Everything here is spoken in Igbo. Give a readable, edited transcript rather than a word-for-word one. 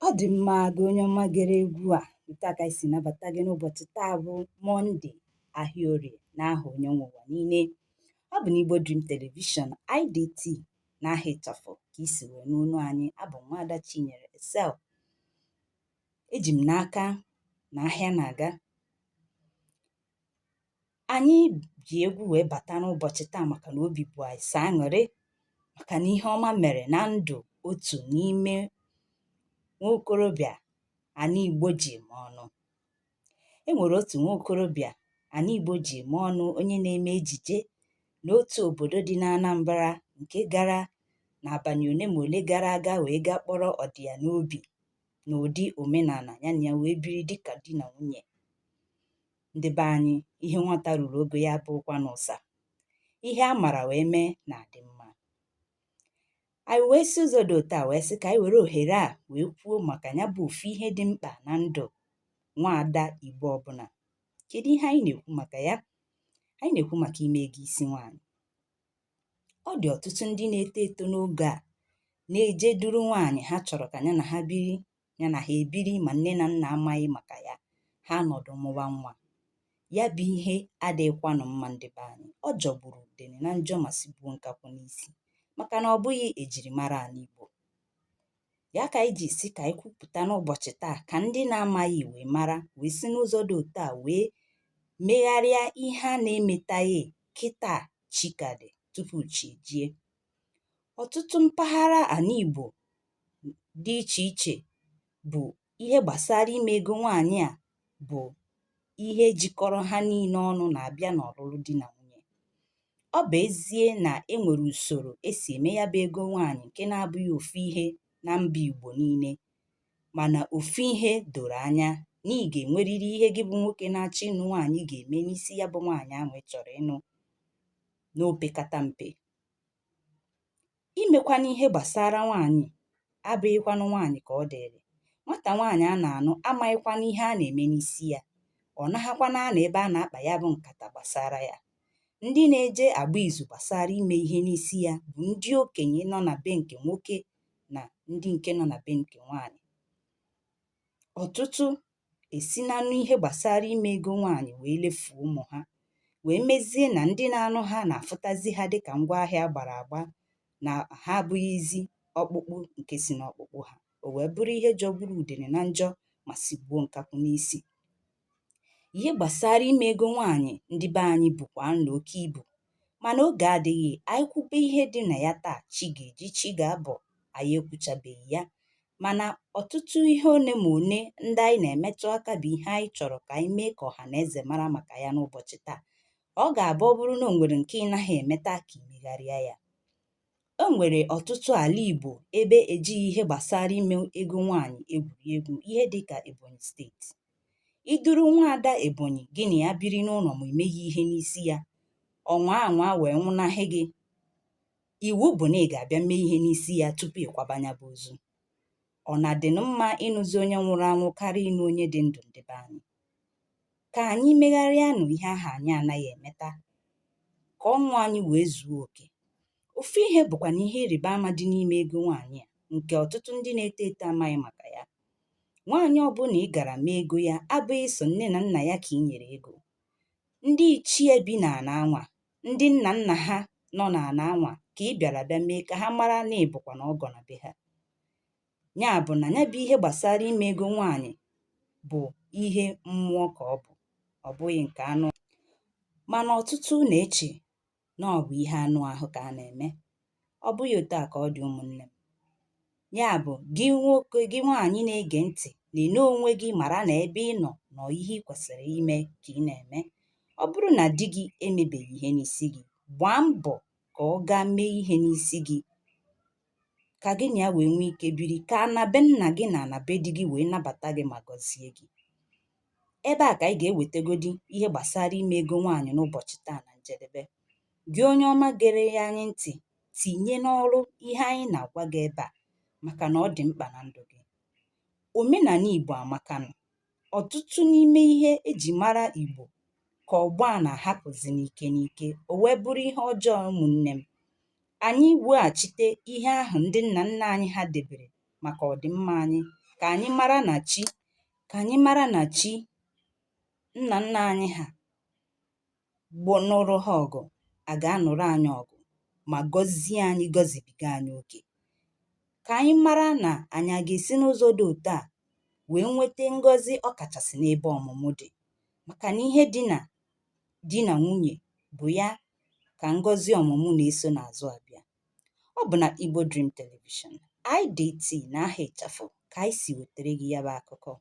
Ọ dị mma gị onye ọma gere egwu a. Nke a ka anyị si nabata gị n'ụbọchị taa bụ Mọnde, ahịa orie, n'aha onye nwe ụwa niile. Ọ bụ n'Igbo Dream Television IDT n'aha ịchafụ ka isi wee n'onu anyị. Abụ m Nwaada Chinyere Excel. Eji m n'aka na ahịa na-aga. Anyị ji egwu wee bata n'ụbọchị taa maka na obi bụ anyị sọ aṅụrị maka na ihe ọma mere na ndụ otu n'ime nwa okorobịa ana Igbo ji eme ọnụ. E nwere otu nwa okorobịa ana Igbo ji eme ọnụ, onye na-eme ejije n'otu obodo dị n'Anambra, nke gara n'abalị ole ma ole gara aga wee gaa kpọrọ ọdị ya n'obi n'ụdị omenala ya na ya wee biri dịka di na nwunye. Ndị be anyị, ihe nwata ruru ogo ya bụrụkwa n'ụsa. Ihe a mara wee mee na-adị mma. Anyị wee si ụzọ dị otu a wee sị ka anyị were ohere a wee kwuo maka ya bụ ofu ihe dị mkpa na ndụ nwaada Igbo ọbụla. Kedu ihe anyị na-ekwu maka ya? Anyị na-ekwu maka ime ego isi nwaanyị. Ọ dị ọtụtụ ndị na-eto eto n'oge a na-eje duru nwaanyị ha chọrọ ka ya na ha ebiri ma nne na nna amaghị maka ya, ha nọdụ mụwa nwa. Ya bụ ihe adịghịkwanụ mma ndị be anyị. Ọ jọgburu udene na njọ ma sigbuo nkakwụ n'isi, maka na ọ bụghị ejirimara ala Igbo. Ya ka anyị ji si ka anyị kwupụta n'ụbọchị taa ka ndị na-amaghị wee mara, wee si n'ụzọ dị otu a wee megharịa ihe a na-emetaghị kịta chikadị tupu chi ejie. Ọtụtụ mpaghara ala Igbo dị iche iche bụ ihe gbasara ime ego nwaanyị a bụ ihe jikọrọ ha niile ọnụ na-abịa n'ọlụlụ di na nwunye. Ọ bụ ezie na enwere usoro esi eme ya bụ ego nwaanyị nke na-abụghị ofu ihe na mba Igbo niile, mana ofu ihe doro anya na ị ga-enwerịrị ihe gị bụ nwoke na-achọ ịnụ nwaanyị ga-eme n'isi ya bụ nwaanyị ahụ ị chọrọ ịnụ n'opekata mpe. Imekwana ihe gbasara nwaanyị abụghịkwanụ nwaanyị ka ọ dịrị. Nwata nwaanyị a na-anụ amaghịkwana ihe a na-eme n'isi ya, ọ naghakwana na ebe a na-akpa ya bụ nkata gbasara ya. Ndị na-eje agba izu gbasara ime ihe n'isi ya bụ ndị okenye nọ na be nke nwoke na ndị nke nọ na be nke nwaanyị. Ọtụtụ esinanụ ihe gbasara ime ego nwaanyị wee lefuo ụmụ ha, wee mezie na ndị na-anụ ha na-afụtazi ha dịka ngwaahịa gbara agba, na ha abụghịzi ọkpụkpụ nke si n'ọkpụkpụ ha. O wee bụrụ ihe jọgburu udene na njọ ma sigbuo nkakwụ n'isi. Ihe gbasara ime ego nwaanyị ndị be anyị bụkwa na oke ibu, mana oge adịghị. Anyị kwube ihe dị na ya taa, chi ga-eji chi ga-abọ, anyị ekwuchabeghị ya. Mana ọtụtụ ihe one ma one ndị anyị na-emetụ aka bụ ihe anyị chọrọ ka anyị mee ka ọha na eze mara maka ya n'ụbọchị taa. Ọ ga-abụ ọ bụrụ na o nwere nke ị naghị emeta ka imegharịa ya. O nwere ọtụtụ ala Igbo ebe ejighị ihe gbasara ime ego nwaanyị egwuregwu, ihe dịka Ebonyi steeti. Iduru nwaada Ebonyi gị na ya biri n'ụlọ ma emeghị ihe n'isi ya, ọnwa anwa wee nwụnahị gị, iwu bụ na ị ga-abịa mee ihe n'isi ya tupu ịkwabanya bụ ozu. Ọ na-adịnụ mma ịnụzi onye nwụrụ anwụ karịa ịnụ onye dị ndụ ndị be anyị? Ka anyị megharịanụ ihe ahụ anyị anaghị emeta ka ọnwụ anyị wee zuo oke. Ofu ihe bụkwa na ihe ịrịba ama dị n'ime ego nwaanyị a, nke ọtụtụ ndị na-eto eto amaghị maka ya. Nwaanyị ọbụla ị gara mee ego ya abụghị so nne na nna ya ka ị nyere ego. Ndị ichie bi n'ala anwa, ndị nna nna ha nọ n'ala anwa ka ị bịara bịa mee ka ha mara na ị bụkwa na ọgọ na be ha. Ya bụ na ya bụ ihe gbasara ime ego nwaanyị bụ ihe mmụọ ka ọ bụghị nke anụ. Mana ọtụtụ na-eche na ọ bụ ihe anụ ahụ ka a na-eme. Ọ bụghị otu a ka ọ dị, ụmụnne m. Ya bụ gị nwoke, gị nwaanyị na-ege ntị, na-ene onwe gị, mara na ebe ị nọ nọ ihe ị kwesịrị ime ka ị na-eme. Ọ bụrụ na di gị emebeghị ihe n'isi gị, gbaa mbọ ka ọ gaa mee ihe n'isi gị, ka gị na ya wee nwee ike biri, ka anabe nna gị na anabe di gị wee nabata gị ma gọzie gị. Ebe a ka anyị ga-ewetegodi ihe gbasara ime ego nwaanyị n'ụbọchị taa na njedebe. Gị onye ọma gere ya anyị ntị, tinye n'ọrụ ihe anyị na-agwa gị ebe a, maka na ọ dị mkpa na ndụ gị. Omenala Igbo amakanụ. Ọtụtụ n'ime ihe eji mara Igbo ka ọgbọ a na-ahapụzi n'ike n'ike, o wee bụrụ ihe ọjọọ. Ụmụnne m, anyị weghachite ihe ahụ ndị nna nna anyị ha debere maka ọdịmma anyị, ka anyị mara na chi ka anyị mara na chi nna nna anyị ha nụrụ ha ọgụ, a ga-anụrụ anyị ọgụ ma gọzie anyị, gọzibiga anyị oke. Ka anyị mara na anyị a ga-esi n'ụzọ dị otu a wee nweta ngọzi, ọkachasị n'ebe ọmụmụ dị, maka na ihe dị na di na nwunye bụ ya ka ngọzi ọmụmụ na-eso n'azụ abịa. Ọ bụ na Igbo Dream Television, IDT na aha ịchafụ ka anyị si wetara gị ya bụ akụkọ.